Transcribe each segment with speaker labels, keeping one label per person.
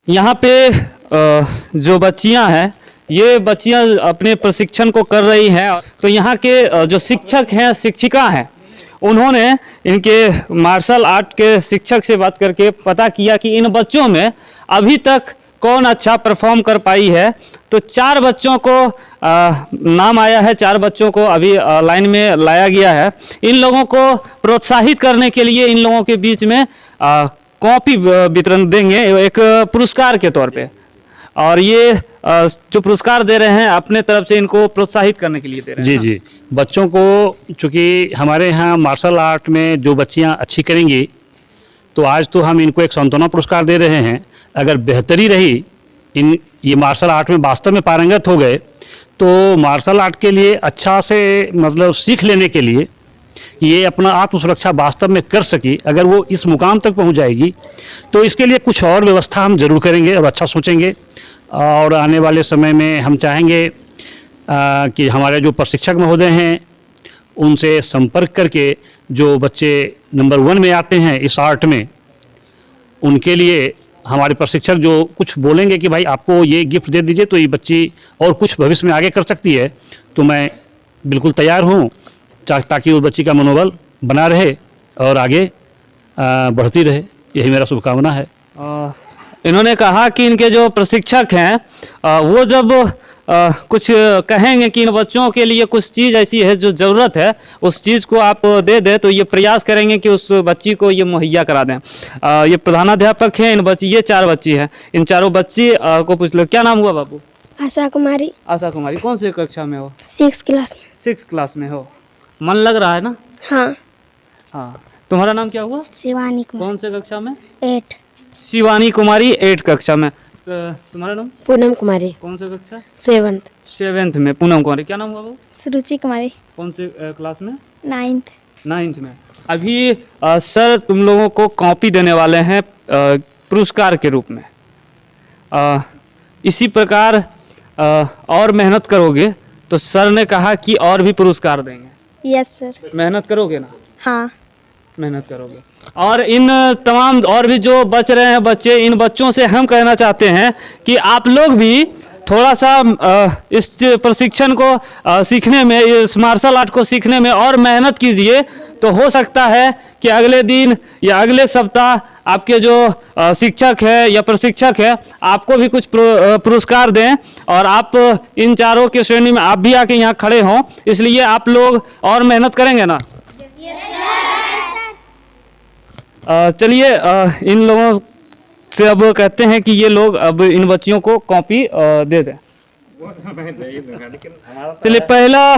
Speaker 1: यहाँ पे जो बच्चियाँ हैं, ये बच्चियाँ अपने प्रशिक्षण को कर रही हैं। तो यहाँ के जो शिक्षक हैं, शिक्षिका हैं, उन्होंने इनके मार्शल आर्ट के शिक्षक से बात करके पता किया कि इन बच्चों में अभी तक कौन अच्छा परफॉर्म कर पाई है। तो 4 बच्चों को नाम आया है, 4 बच्चों को अभी लाइन में लाया गया है। इन लोगों को प्रोत्साहित करने के लिए इन लोगों के बीच में कॉपी वितरण देंगे एक पुरस्कार के तौर पे, और ये जो पुरस्कार दे रहे हैं अपने तरफ से इनको प्रोत्साहित करने के लिए दे रहे हैं।
Speaker 2: जी, बच्चों को, चूँकि हमारे यहाँ मार्शल आर्ट में जो बच्चियाँ अच्छी करेंगी, तो आज तो हम इनको एक सांत्वना पुरस्कार दे रहे हैं। अगर बेहतरी रही, ये मार्शल आर्ट में वास्तव में पारंगत हो गए, तो मार्शल आर्ट के लिए अच्छा से मतलब सीख लेने के लिए कि ये अपना आत्मसुरक्षा वास्तव में कर सकी, अगर वो इस मुकाम तक पहुंच जाएगी, तो इसके लिए कुछ और व्यवस्था हम जरूर करेंगे और अच्छा सोचेंगे। और आने वाले समय में हम चाहेंगे कि हमारे जो प्रशिक्षक महोदय हैं, उनसे संपर्क करके जो बच्चे नंबर 1 में आते हैं इस आर्ट में, उनके लिए हमारे प्रशिक्षक जो कुछ बोलेंगे कि भाई आपको ये गिफ्ट दे दीजिए तो ये बच्ची और कुछ भविष्य में आगे कर सकती है, तो मैं बिल्कुल तैयार हूँ, ताकि उस बच्ची का मनोबल बना रहे और आगे बढ़ती रहे। यही मेरा शुभकामना है।
Speaker 1: इन्होंने कहा कि इनके जो प्रशिक्षक हैं वो जब कुछ कहेंगे कि इन बच्चों के लिए कुछ चीज़ ऐसी है जो ज़रूरत है, उस चीज़ को आप दे दें, तो ये प्रयास करेंगे कि उस बच्ची को ये मुहैया करा दें। ये प्रधानाध्यापक हैं, इन बच्ची, ये 4 बच्ची हैं, इन चारों बच्ची को पूछ लो, क्या नाम हुआ बाबू?
Speaker 3: आशा कुमारी।
Speaker 1: आशा कुमारी। कौन सी कक्षा में हो?
Speaker 3: 6th क्लास में।
Speaker 1: 6th क्लास में हो। मन लग रहा है ना?
Speaker 3: हाँ।
Speaker 1: हाँ। तुम्हारा नाम क्या हुआ?
Speaker 3: शिवानी कुमारी।
Speaker 1: कौन से कक्षा में?
Speaker 3: 8।
Speaker 1: शिवानी कुमारी 8 कक्षा में। तुम्हारा नाम?
Speaker 3: पूनम कुमारी।
Speaker 1: कौन से कक्षा?
Speaker 3: 7th
Speaker 1: में। पूनम कुमारी। क्या नाम हुआ वो?
Speaker 3: सुरुचि कुमारी।
Speaker 1: कौन से क्लास में?
Speaker 3: 9th
Speaker 1: में। अभी सर तुम लोगों को कॉपी देने वाले हैं पुरस्कार के रूप में। इसी प्रकार और मेहनत करोगे तो सर ने कहा कि और भी पुरस्कार देंगे।
Speaker 3: Yes sir.
Speaker 1: मेहनत करोगे ना?
Speaker 3: हाँ,
Speaker 1: मेहनत करोगे। और इन तमाम और भी जो बच रहे हैं बच्चे, इन बच्चों से हम कहना चाहते हैं कि आप लोग भी थोड़ा सा इस प्रशिक्षण को सीखने में, इस मार्शल आर्ट को सीखने में और मेहनत कीजिए, तो हो सकता है कि अगले दिन या अगले सप्ताह आपके जो शिक्षक है या प्रशिक्षक है आपको भी कुछ पुरस्कार दें, और आप इन चारों की श्रेणी में आप भी आके यहाँ खड़े हों। इसलिए आप लोग और मेहनत करेंगे ना? चलिए इन लोगों से अब कहते हैं कि ये लोग अब इन बच्चियों को कॉपी दे दें। चलिए पहला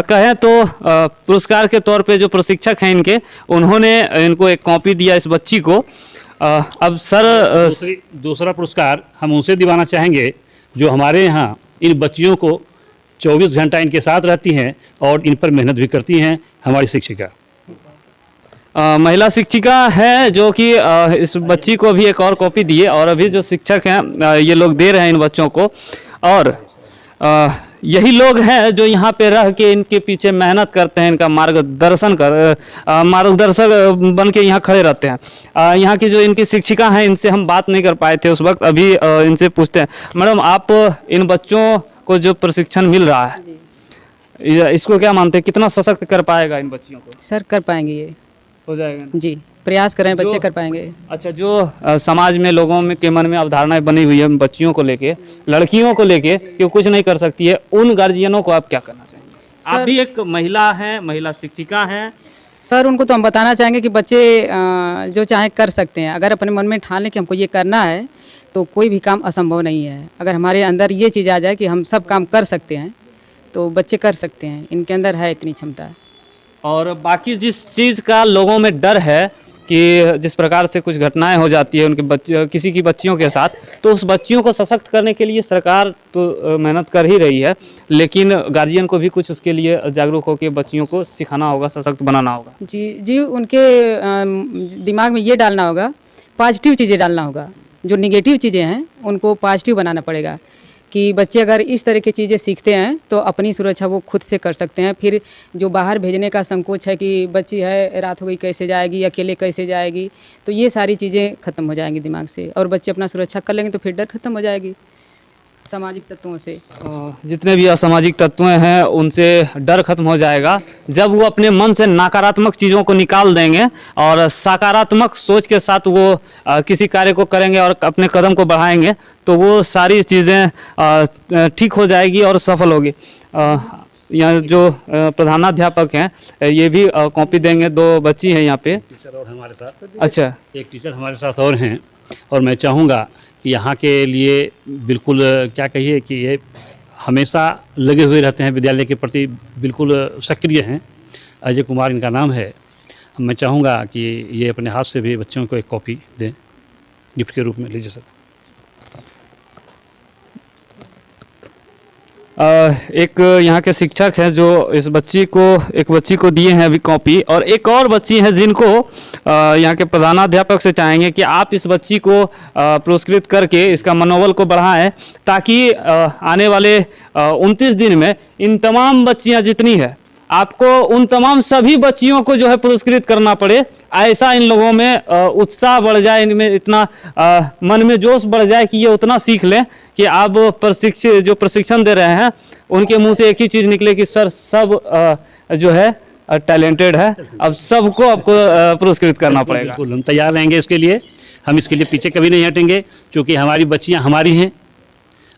Speaker 1: कहें तो पुरस्कार के तौर पे जो प्रशिक्षक हैं इनके, उन्होंने इनको एक कॉपी दिया इस बच्ची को। अब सर
Speaker 2: दूसरा पुरस्कार हम उनसे दिवाना चाहेंगे जो हमारे यहाँ इन बच्चियों को 24 घंटा इनके साथ रहती हैं और इन पर मेहनत भी करती हैं, हमारी शिक्षिका।
Speaker 1: महिला शिक्षिका है जो कि इस बच्ची को भी एक और कॉपी दिए, और अभी जो शिक्षक हैं ये लोग दे रहे हैं इन बच्चों को। और यही लोग हैं जो यहाँ पे रह के इनके पीछे मेहनत करते हैं, इनका मार्गदर्शक बन के यहाँ खड़े रहते हैं। यहाँ की जो इनकी शिक्षिका हैं, इनसे हम बात नहीं कर पाए थे उस वक्त, अभी इनसे पूछते हैं। मैडम, आप इन बच्चों को जो प्रशिक्षण मिल रहा है, इसको क्या मानते हैं, कितना सशक्त कर पाएगा इन बच्चियों को?
Speaker 4: सर कर पाएंगे, ये हो
Speaker 1: जाएगा
Speaker 4: जी, प्रयास करें, बच्चे कर पाएंगे।
Speaker 1: अच्छा, जो समाज में लोगों में के मन में अवधारणाएं बनी हुई है बच्चियों को लेके, लड़कियों को लेके कि वो कुछ नहीं कर सकती है, उन गार्जियनों को आप क्या करना चाहेंगे? आप भी एक महिला हैं, महिला शिक्षिका हैं।
Speaker 4: सर उनको तो हम बताना चाहेंगे कि बच्चे जो चाहे कर सकते हैं। अगर अपने मन में ठान लें कि हमको ये करना है तो कोई भी काम असंभव नहीं है। अगर हमारे अंदर ये चीज़ आ जाए कि हम सब काम कर सकते हैं तो बच्चे कर सकते हैं, इनके अंदर है इतनी क्षमता।
Speaker 1: और बाकी जिस चीज़ का लोगों में डर है कि जिस प्रकार से कुछ घटनाएं हो जाती है उनके बच्चे, किसी की बच्चियों के साथ, तो उस बच्चियों को सशक्त करने के लिए सरकार तो मेहनत कर ही रही है, लेकिन गार्जियन को भी कुछ उसके लिए जागरूक होकर बच्चियों को सिखाना होगा, सशक्त बनाना होगा।
Speaker 4: जी, उनके दिमाग में ये डालना होगा, पॉजिटिव चीज़ें डालना होगा। जो निगेटिव चीज़ें हैं उनको पॉजिटिव बनाना पड़ेगा कि बच्चे अगर इस तरह की चीज़ें सीखते हैं तो अपनी सुरक्षा वो खुद से कर सकते हैं। फिर जो बाहर भेजने का संकोच है कि बच्ची है, रात हो गई कैसे जाएगी, अकेले कैसे जाएगी, तो ये सारी चीज़ें ख़त्म हो जाएंगी दिमाग से और बच्चे अपना सुरक्षा कर लेंगे तो फिर डर ख़त्म हो जाएगी सामाजिक तत्वों से।
Speaker 1: जितने भी असामाजिक तत्व हैं उनसे डर खत्म हो जाएगा जब वो अपने मन से नकारात्मक चीज़ों को निकाल देंगे और सकारात्मक सोच के साथ वो किसी कार्य को करेंगे और अपने कदम को बढ़ाएंगे तो वो सारी चीज़ें ठीक हो जाएगी और सफल होगी। यहाँ जो प्रधानाध्यापक हैं ये भी कॉपी देंगे। 2 बच्ची हैं यहाँ पे।
Speaker 2: टीचर और हमारे साथ,
Speaker 1: अच्छा,
Speaker 2: एक टीचर हमारे साथ और हैं और मैं चाहूँगा कि यहाँ के लिए बिल्कुल क्या कहिए कि ये हमेशा लगे हुए रहते हैं, विद्यालय के प्रति बिल्कुल सक्रिय हैं। अजय कुमार इनका नाम है। मैं चाहूँगा कि ये अपने हाथ से भी बच्चों को एक कॉपी दें गिफ्ट के रूप में। लीजिए सर।
Speaker 1: एक यहाँ के शिक्षक हैं जो एक बच्ची को दिए हैं अभी कॉपी, और एक और बच्ची है जिनको यहाँ के प्रधानाध्यापक से चाहेंगे कि आप इस बच्ची को पुरस्कृत करके इसका मनोबल को बढ़ाएं ताकि आने वाले 29 दिन में इन तमाम बच्चियाँ जितनी है आपको उन तमाम सभी बच्चियों को जो है पुरस्कृत करना पड़े। ऐसा इन लोगों में उत्साह बढ़ जाए, इनमें इतना मन में जोश बढ़ जाए कि ये उतना सीख लें कि आप प्रशिक्षण दे रहे हैं उनके मुंह से एक ही चीज़ निकले कि सर सब जो है टैलेंटेड है, अब सबको आपको पुरस्कृत करना पड़ेगा।
Speaker 2: बिल्कुल हम तैयार रहेंगे इसके लिए, हम इसके लिए पीछे कभी नहीं हटेंगे क्योंकि हमारी बच्चियाँ हमारी हैं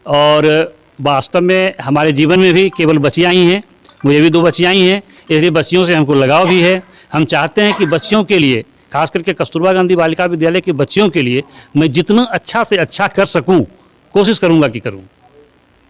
Speaker 2: और वास्तव में हमारे जीवन में भी केवल बच्चियाँ ही हैं। मुझे भी 2 बच्चियाँ ही हैं, इसलिए बच्चियों से हमको लगाव भी है। हम चाहते हैं कि बच्चियों के लिए, खास करके कस्तूरबा गांधी बालिका विद्यालय के बच्चियों के लिए मैं जितना अच्छा से अच्छा कर सकूं कोशिश करूंगा कि करूं।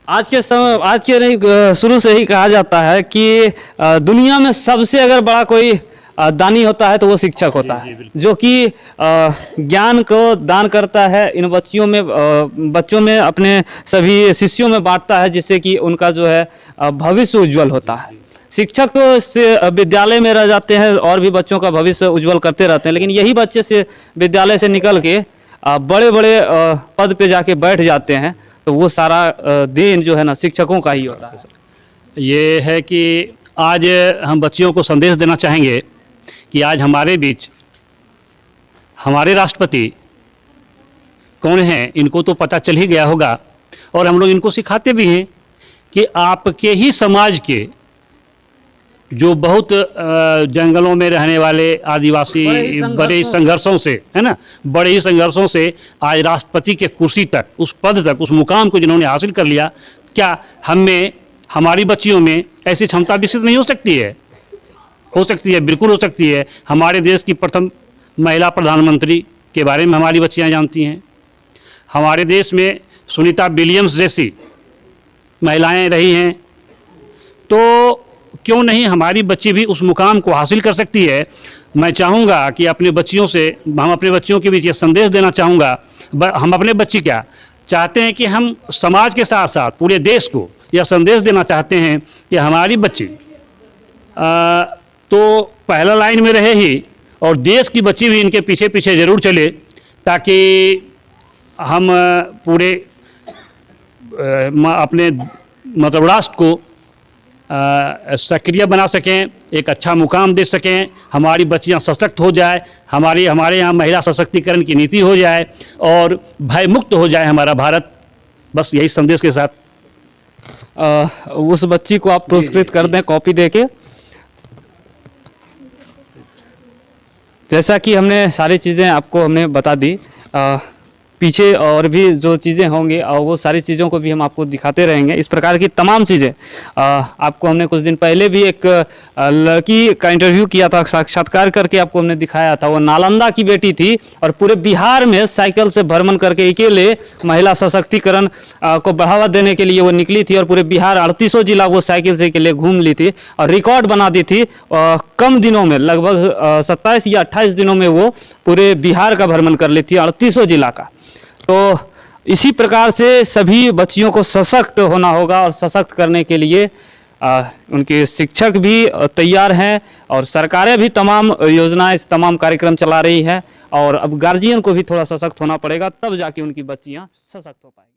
Speaker 1: आज के नहीं, शुरू से ही कहा जाता है कि दुनिया में सबसे अगर बड़ा कोई दानी होता है तो वो शिक्षक होता है, जो कि ज्ञान को दान करता है इन बच्चों में अपने सभी शिष्यों में बांटता है, जिससे कि उनका जो है भविष्य उज्जवल होता है। शिक्षक तो से विद्यालय में रह जाते हैं और भी बच्चों का भविष्य उज्जवल करते रहते हैं, लेकिन यही बच्चे से विद्यालय से निकल के बड़े बड़े पद पे जाके बैठ जाते हैं, तो वो सारा देन जो है ना शिक्षकों का ही होता है।
Speaker 2: ये है कि आज हम बच्चियों को संदेश देना चाहेंगे कि आज हमारे बीच हमारे राष्ट्रपति कौन हैं इनको तो पता चल ही गया होगा और हम लोग इनको सिखाते भी हैं कि आपके ही समाज के जो बहुत जंगलों में रहने वाले आदिवासी बड़े संघर्षों से, है ना, बड़े ही संघर्षों से आज राष्ट्रपति के कुर्सी तक, उस पद तक, उस मुकाम को जिन्होंने हासिल कर लिया, क्या हम में, हमारी बच्चियों में ऐसी क्षमता विकसित नहीं हो सकती है? हो सकती है, बिल्कुल हो सकती है। हमारे देश की प्रथम महिला प्रधानमंत्री के बारे में हमारी बच्चियां जानती हैं। हमारे देश में सुनीता विलियम्स जैसी महिलाएं रही हैं, तो क्यों नहीं हमारी बच्ची भी उस मुकाम को हासिल कर सकती है। मैं चाहूँगा कि अपने बच्चियों से, हम अपने बच्चियों के बीच ये संदेश देना चाहूँगा, हम अपने बच्ची क्या चाहते हैं कि हम समाज के साथ साथ पूरे देश को यह संदेश देना चाहते हैं कि हमारी बच्ची तो पहला लाइन में रहे ही और देश की बच्ची भी इनके पीछे पीछे ज़रूर चले, ताकि हम पूरे अपने मतलब राष्ट्र को सक्रिय बना सकें, एक अच्छा मुकाम दे सकें, हमारी बच्चियां सशक्त हो जाए, हमारे यहाँ महिला सशक्तिकरण की नीति हो जाए और भय मुक्त हो जाए हमारा भारत। बस यही संदेश के साथ
Speaker 1: उस बच्ची को आप पुरस्कृत कर दें कॉपी देके। जैसा कि हमने सारी चीज़ें आपको हमने बता दी, पीछे और भी जो चीज़ें होंगी और वो सारी चीज़ों को भी हम आपको दिखाते रहेंगे। इस प्रकार की तमाम चीज़ें आपको हमने कुछ दिन पहले भी एक लड़की का इंटरव्यू किया था, साक्षात्कार करके आपको हमने दिखाया था। वो नालंदा की बेटी थी और पूरे बिहार में साइकिल से भ्रमण करके अकेले महिला सशक्तिकरण को बढ़ावा देने के लिए वो निकली थी और पूरे बिहार 3800 जिला वो साइकिल से के लिए घूम ली थी और रिकॉर्ड बना दी थी। कम दिनों में, लगभग 27 या 28 दिनों में वो पूरे बिहार का भ्रमण कर ली थी, 3800 जिला का। तो इसी प्रकार से सभी बच्चियों को सशक्त होना होगा और सशक्त करने के लिए उनके शिक्षक भी तैयार हैं और सरकारें भी तमाम योजनाएं, तमाम कार्यक्रम चला रही है और अब गार्जियन को भी थोड़ा सशक्त होना पड़ेगा, तब जाके उनकी बच्चियां सशक्त हो पाएंगी।